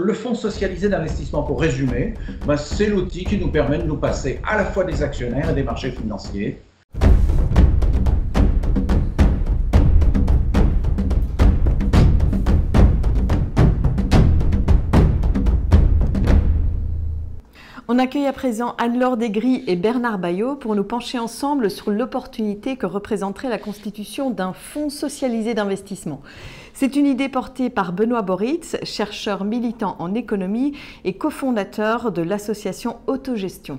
le fonds socialisé d'investissement, pour résumer, c'est l'outil qui nous permet de nous passer à la fois des actionnaires et des marchés financiers. On accueille à présent Anne-Laure Desgris et Bernard Bayot pour nous pencher ensemble sur l'opportunité que représenterait la constitution d'un fonds socialisé d'investissement. C'est une idée portée par Benoît Boritz, chercheur militant en économie et cofondateur de l'association Autogestion.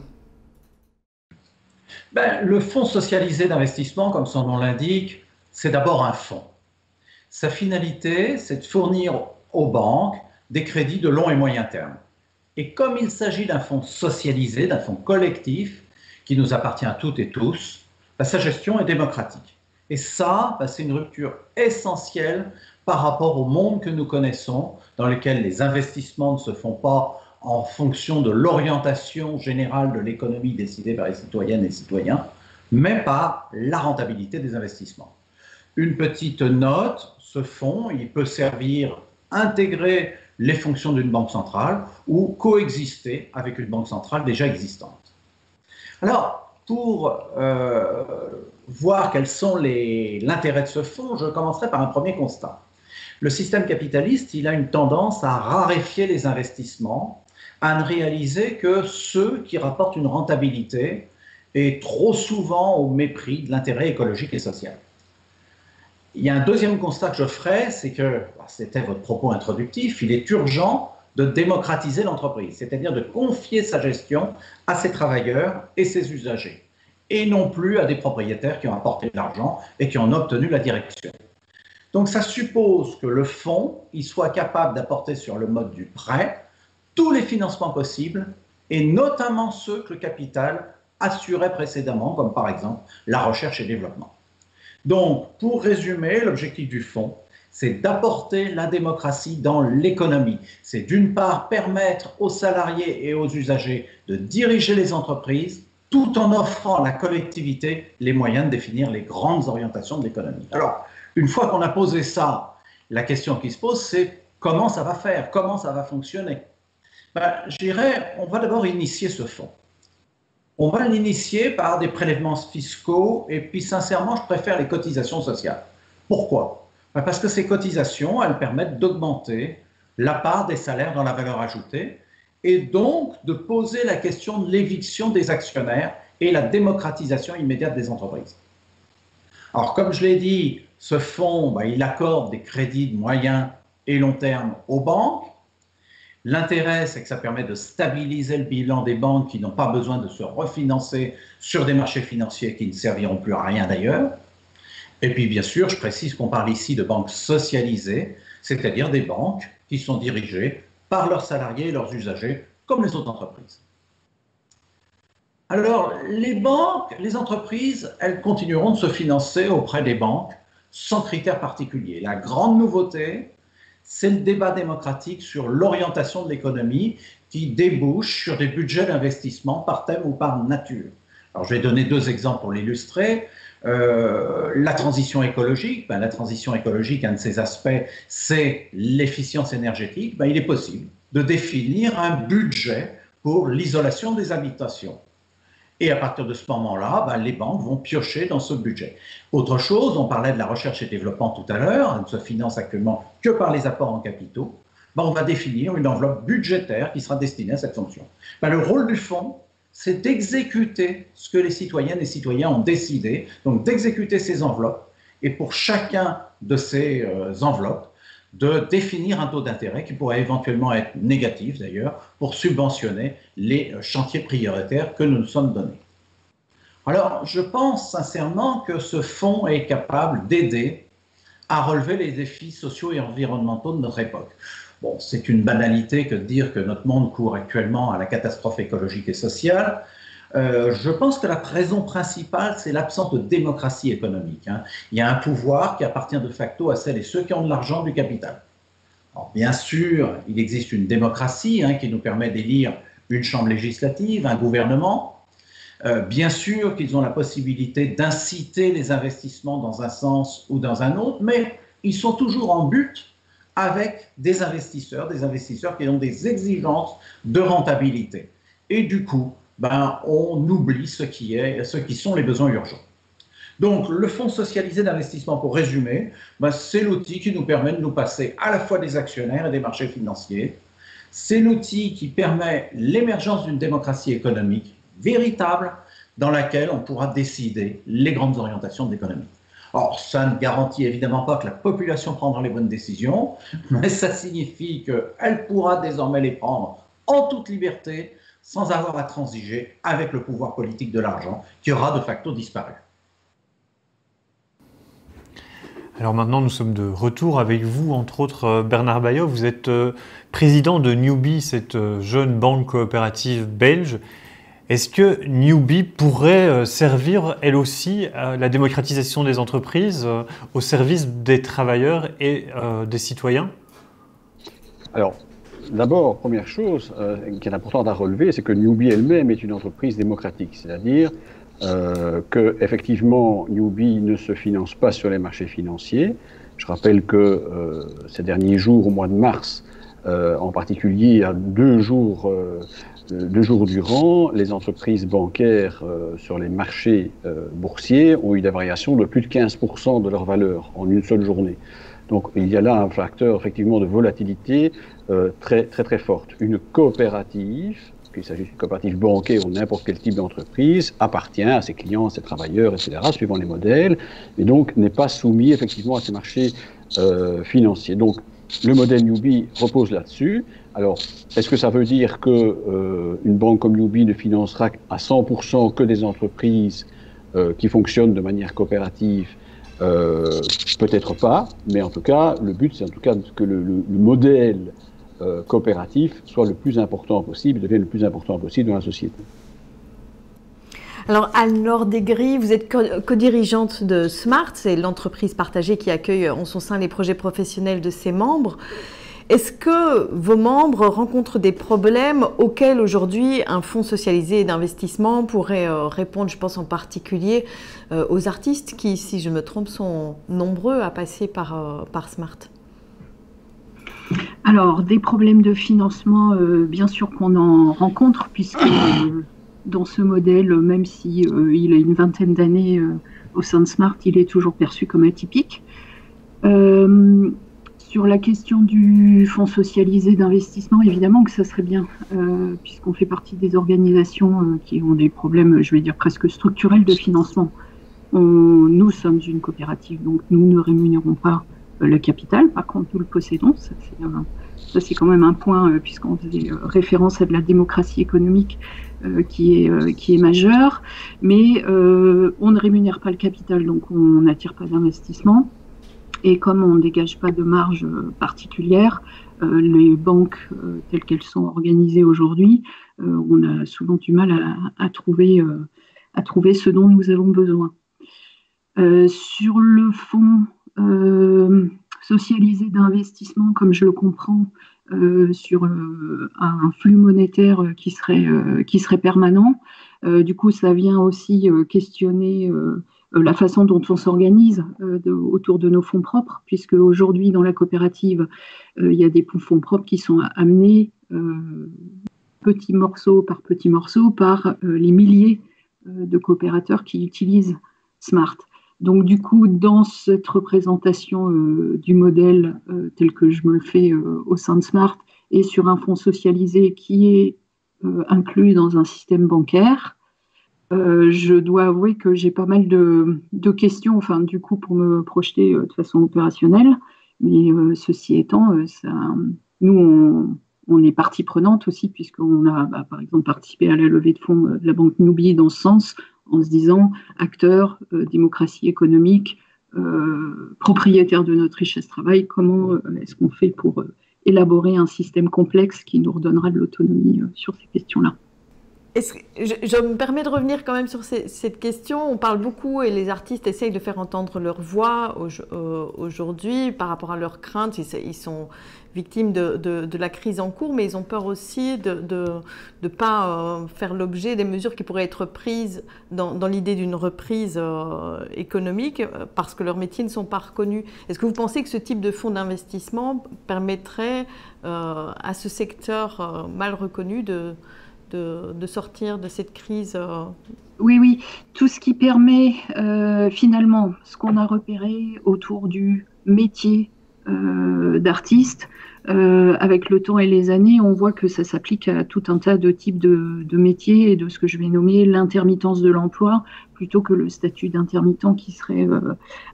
Le fonds socialisé d'investissement, comme son nom l'indique, c'est d'abord un fonds. Sa finalité, c'est de fournir aux banques des crédits de long et moyen terme. Et comme il s'agit d'un fonds socialisé, d'un fonds collectif, qui nous appartient à toutes et tous, sa gestion est démocratique. Et ça, c'est une rupture essentielle par rapport au monde que nous connaissons, dans lequel les investissements ne se font pas en fonction de l'orientation générale de l'économie décidée par les citoyennes et les citoyens, mais par la rentabilité des investissements. Une petite note, ce fonds, il peut servir, intégrer les fonctions d'une banque centrale ou coexister avec une banque centrale déjà existante. Alors, pour voir quels sont l'intérêt de ce fonds, je commencerai par un premier constat. Le système capitaliste, il a une tendance à raréfier les investissements, à ne réaliser que ceux qui rapportent une rentabilité et trop souvent au mépris de l'intérêt écologique et social. Il y a un deuxième constat que je ferai, c'est que, c'était votre propos introductif, il est urgent de démocratiser l'entreprise, c'est-à-dire de confier sa gestion à ses travailleurs et ses usagers, et non plus à des propriétaires qui ont apporté de l'argent et qui ont obtenu la direction. Donc ça suppose que le fonds il soit capable d'apporter sur le mode du prêt tous les financements possibles, et notamment ceux que le capital assurait précédemment, comme par exemple la recherche et développement. Donc, pour résumer, l'objectif du fonds, c'est d'apporter la démocratie dans l'économie. C'est d'une part permettre aux salariés et aux usagers de diriger les entreprises tout en offrant à la collectivité les moyens de définir les grandes orientations de l'économie. Alors, une fois qu'on a posé ça, la question qui se pose, c'est comment ça va faire, comment ça va fonctionner. Je dirais, on va d'abord initier ce fonds. On va l'initier par des prélèvements fiscaux et puis sincèrement, je préfère les cotisations sociales. Pourquoi? Parce que ces cotisations, elles permettent d'augmenter la part des salaires dans la valeur ajoutée et donc de poser la question de l'éviction des actionnaires et la démocratisation immédiate des entreprises. Alors, comme je l'ai dit, ce fonds, il accorde des crédits de moyen et long terme aux banques. L'intérêt, c'est que ça permet de stabiliser le bilan des banques qui n'ont pas besoin de se refinancer sur des marchés financiers qui ne serviront plus à rien d'ailleurs. Et puis, bien sûr, je précise qu'on parle ici de banques socialisées, c'est-à-dire des banques qui sont dirigées par leurs salariés et leurs usagers, comme les autres entreprises. Alors, les banques, les entreprises, elles continueront de se financer auprès des banques sans critères particuliers. La grande nouveauté, c'est le débat démocratique sur l'orientation de l'économie qui débouche sur des budgets d'investissement par thème ou par nature. Alors, je vais donner deux exemples pour l'illustrer. La transition écologique, la transition écologique, un de ses aspects, c'est l'efficience énergétique. Il est possible de définir un budget pour l'isolation des habitations. Et à partir de ce moment-là, les banques vont piocher dans ce budget. Autre chose, on parlait de la recherche et développement tout à l'heure, elle ne se finance actuellement que par les apports en capitaux. On va définir une enveloppe budgétaire qui sera destinée à cette fonction. Le rôle du fonds, c'est d'exécuter ce que les citoyennes et citoyens ont décidé, donc d'exécuter ces enveloppes, et pour chacun de ces enveloppes, de définir un taux d'intérêt qui pourrait éventuellement être négatif d'ailleurs, pour subventionner les chantiers prioritaires que nous nous sommes donnés. Alors, je pense sincèrement que ce fonds est capable d'aider à relever les défis sociaux et environnementaux de notre époque. Bon, c'est une banalité que de dire que notre monde court actuellement à la catastrophe écologique et sociale. Je pense que la raison principale, c'est l'absence de démocratie économique. Il y a un pouvoir qui appartient de facto à celles et ceux qui ont de l'argent, du capital. Alors, bien sûr, il existe une démocratie qui nous permet d'élire une chambre législative, un gouvernement. Bien sûr qu'ils ont la possibilité d'inciter les investissements dans un sens ou dans un autre, mais ils sont toujours en but avec des investisseurs qui ont des exigences de rentabilité. Et du coup, on oublie ce qui sont les besoins urgents. Donc, le fonds socialisé d'investissement, pour résumer, c'est l'outil qui nous permet de nous passer à la fois des actionnaires et des marchés financiers. C'est l'outil qui permet l'émergence d'une démocratie économique véritable dans laquelle on pourra décider les grandes orientations de l'économie. Or, ça ne garantit évidemment pas que la population prendra les bonnes décisions, mais ça signifie qu'elle pourra désormais les prendre en toute liberté, sans avoir à transiger avec le pouvoir politique de l'argent, qui aura de facto disparu. Alors maintenant, nous sommes de retour avec vous, entre autres Bernard Baillot. Vous êtes président de Newbee, cette jeune banque coopérative belge. Est-ce que Newbee pourrait servir, elle aussi, à la démocratisation des entreprises, au service des travailleurs et des citoyens? Alors, d'abord, première chose qui est importante à relever, c'est que Newbee elle-même est une entreprise démocratique, c'est-à-dire que effectivement Newbee ne se finance pas sur les marchés financiers. Je rappelle que ces derniers jours, au mois de mars, en particulier à deux jours durant, les entreprises bancaires sur les marchés boursiers ont eu des variations de plus de 15% de leur valeur en une seule journée. Donc il y a là un facteur effectivement de volatilité très forte. Une coopérative, qu'il s'agisse d'une coopérative bancaire ou n'importe quel type d'entreprise, appartient à ses clients, à ses travailleurs, etc., suivant les modèles, et donc n'est pas soumis effectivement à ces marchés financiers. Donc le modèle Newbee repose là-dessus. Alors, est-ce que ça veut dire qu'une banque comme Newbee ne financera à 100% que des entreprises qui fonctionnent de manière coopérative? Peut-être pas, mais en tout cas, le but, c'est en tout cas que le modèle coopératif soit le plus important possible, devienne le plus important possible dans la société. Alors, Anne-Laure Desgris, vous êtes co-dirigeante de Smart, c'est l'entreprise partagée qui accueille en son sein les projets professionnels de ses membres. Est-ce que vos membres rencontrent des problèmes auxquels aujourd'hui un fonds socialisé d'investissement pourrait répondre? Je pense en particulier aux artistes qui, si je me trompe, sont nombreux à passer par Smart. Alors, des problèmes de financement, bien sûr qu'on en rencontre, puisque dans ce modèle, même si il a une vingtaine d'années au sein de Smart, il est toujours perçu comme atypique. Sur la question du fonds socialisé d'investissement, évidemment que ça serait bien, puisqu'on fait partie des organisations qui ont des problèmes, je vais dire, presque structurels de financement. Nous sommes une coopérative, donc nous ne rémunérons pas le capital, par contre nous le possédons. Ça c'est quand même un point, puisqu'on faisait référence à de la démocratie économique qui est majeure, mais on ne rémunère pas le capital, donc on n'attire pas d'investissement. Et comme on ne dégage pas de marge particulière, les banques telles qu'elles sont organisées aujourd'hui, on a souvent du mal à trouver ce dont nous avons besoin. Sur le fonds socialisé d'investissement, comme je le comprends, sur un flux monétaire qui serait permanent, du coup ça vient aussi questionner la façon dont on s'organise autour de nos fonds propres, puisque aujourd'hui dans la coopérative, il y a des fonds propres qui sont amenés petit morceau par les milliers de coopérateurs qui utilisent Smart. Donc du coup, dans cette représentation du modèle tel que je me le fais au sein de Smart et sur un fonds socialisé qui est inclus dans un système bancaire, je dois avouer que j'ai pas mal de questions, enfin du coup pour me projeter de façon opérationnelle, mais ceci étant, nous on est partie prenante aussi puisqu'on a par exemple participé à la levée de fonds de la banque Newbee dans ce sens, en se disant acteurs, démocratie économique, propriétaires de notre richesse travail, comment est-ce qu'on fait pour élaborer un système complexe qui nous redonnera de l'autonomie sur ces questions-là. Je me permets de revenir quand même sur cette question. On parle beaucoup et les artistes essayent de faire entendre leur voix aujourd'hui par rapport à leurs craintes. Ils sont victimes de la crise en cours, mais ils ont peur aussi de ne pas faire l'objet des mesures qui pourraient être prises dans l'idée d'une reprise économique parce que leurs métiers ne sont pas reconnus. Est-ce que vous pensez que ce type de fonds d'investissement permettrait à ce secteur mal reconnu de sortir de cette crise Oui, tout ce qui permet finalement ce qu'on a repéré autour du métier d'artiste, avec le temps et les années, on voit que ça s'applique à tout un tas de types de métiers et de ce que je vais nommer l'intermittence de l'emploi, plutôt que le statut d'intermittent qui serait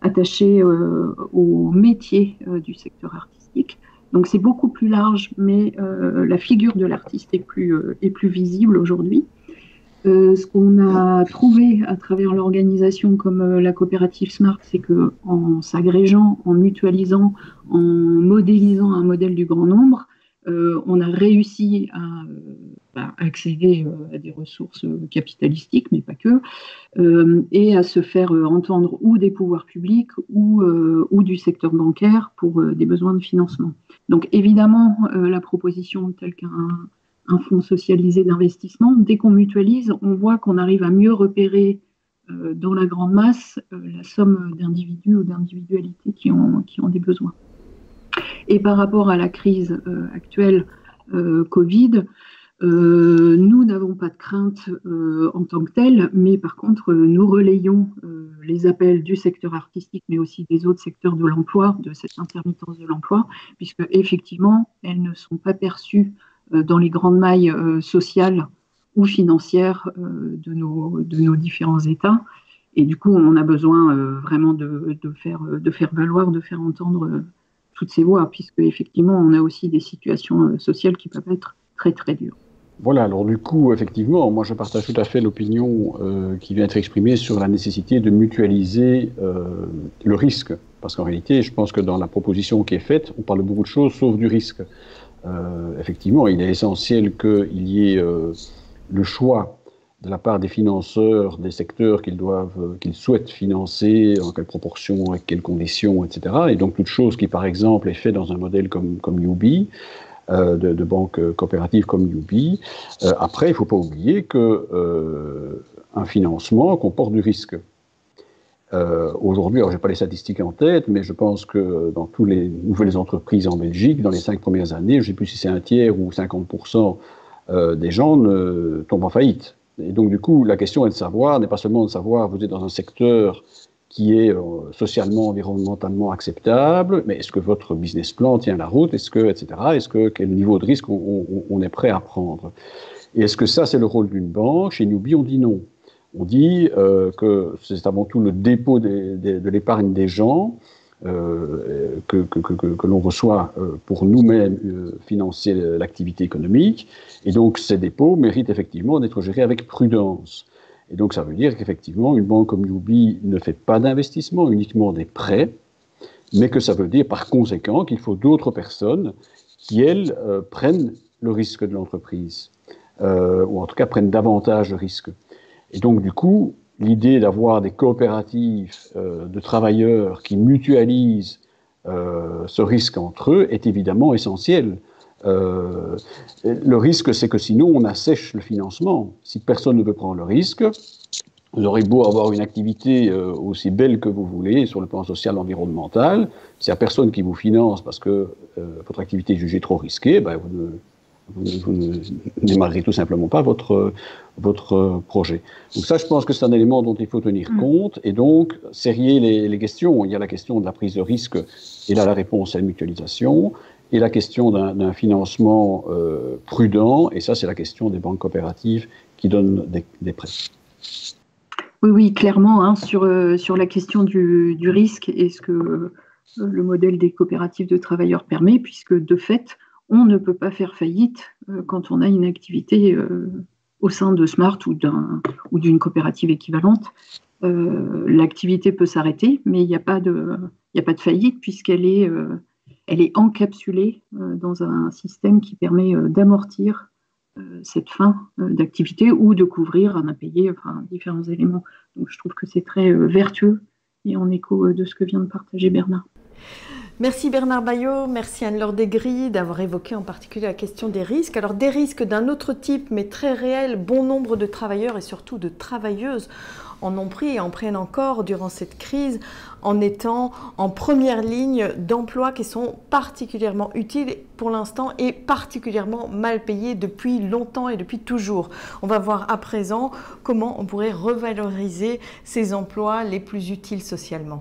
attaché au métier du secteur artistique. Donc c'est beaucoup plus large, mais la figure de l'artiste est plus visible aujourd'hui. Ce qu'on a trouvé à travers l'organisation comme la coopérative Smart, c'est qu'en s'agrégeant, en mutualisant, en modélisant un modèle du grand nombre, on a réussi à accéder à des ressources capitalistiques, mais pas que, et à se faire entendre ou des pouvoirs publics ou du secteur bancaire pour des besoins de financement. Donc évidemment, la proposition telle qu'un fonds socialisé d'investissement, dès qu'on mutualise, on voit qu'on arrive à mieux repérer dans la grande masse la somme d'individus ou d'individualités qui ont des besoins. Et par rapport à la crise actuelle Covid, nous n'avons pas de crainte en tant que telle, mais par contre, nous relayons les appels du secteur artistique, mais aussi des autres secteurs de l'emploi, de cette intermittence de l'emploi, puisque effectivement, elles ne sont pas perçues dans les grandes mailles sociales ou financières de nos différents États. Et du coup, on a besoin vraiment de faire valoir, de faire entendre toutes ces voix, puisque effectivement, on a aussi des situations sociales qui peuvent être très, très dures. Voilà, alors du coup, effectivement, moi je partage tout à fait l'opinion qui vient d'être exprimée sur la nécessité de mutualiser le risque. Parce qu'en réalité, je pense que dans la proposition qui est faite, on parle de beaucoup de choses sauf du risque. Effectivement, il est essentiel qu'il y ait le choix de la part des financeurs des secteurs qu'ils souhaitent financer, en quelle proportion, avec quelles conditions, etc. Et donc toute chose qui, par exemple, est faite dans un modèle comme Newbie, de banques coopératives comme Newbie. Après, il ne faut pas oublier qu'un financement comporte du risque. Aujourd'hui, alors je n'ai pas les statistiques en tête, mais je pense que dans toutes les nouvelles entreprises en Belgique, dans les 5 premières années, je ne sais plus si c'est un tiers ou 50% des gens tombent en faillite. Et donc, du coup, la question est de savoir, n'est pas seulement de savoir, vous êtes dans un secteur qui est socialement, environnementalement acceptable, mais est-ce que votre business plan tient la route, etc. Quel niveau de risque on est prêt à prendre? Et est-ce que ça, c'est le rôle d'une banque? Chez Newbie, on dit non. On dit que c'est avant tout le dépôt de l'épargne des gens que l'on reçoit pour nous-mêmes financer l'activité économique. Et donc, ces dépôts méritent effectivement d'être gérés avec prudence. Et donc, ça veut dire qu'effectivement, une banque comme Newbie ne fait pas d'investissement, uniquement des prêts, mais que ça veut dire par conséquent qu'il faut d'autres personnes qui, elles, prennent le risque de l'entreprise, ou en tout cas prennent davantage de risques. Et donc, du coup, l'idée d'avoir des coopératives de travailleurs qui mutualisent ce risque entre eux est évidemment essentielle. Le risque, c'est que sinon, on assèche le financement. Si personne ne veut prendre le risque, vous aurez beau avoir une activité aussi belle que vous voulez sur le plan social, environnemental, s'il n'y a personne qui vous finance parce que votre activité est jugée trop risquée, ben vous ne démarrerez tout simplement pas votre projet. Donc ça, je pense que c'est un élément dont il faut tenir compte, et donc serrer les questions. Il y a la question de la prise de risque, et là la réponse est la mutualisation, et la question d'un financement prudent, et ça c'est la question des banques coopératives qui donnent des prêts. Oui, clairement, hein, sur la question du risque et ce que le modèle des coopératives de travailleurs permet, puisque de fait, on ne peut pas faire faillite quand on a une activité au sein de Smart ou d'une coopérative équivalente. L'activité peut s'arrêter, mais il n'y a pas de faillite puisqu'elle est encapsulée dans un système qui permet d'amortir cette fin d'activité ou de couvrir un impayé, enfin différents éléments. Donc je trouve que c'est très vertueux et en écho de ce que vient de partager Bernard. Merci Bernard Baillot, merci Anne-Laure Desgris d'avoir évoqué en particulier la question des risques. Alors des risques d'un autre type mais très réels, bon nombre de travailleurs et surtout de travailleuses en ont pris et en prennent encore durant cette crise en étant en première ligne d'emplois qui sont particulièrement utiles pour l'instant et particulièrement mal payés depuis longtemps et depuis toujours. On va voir à présent comment on pourrait revaloriser ces emplois les plus utiles socialement.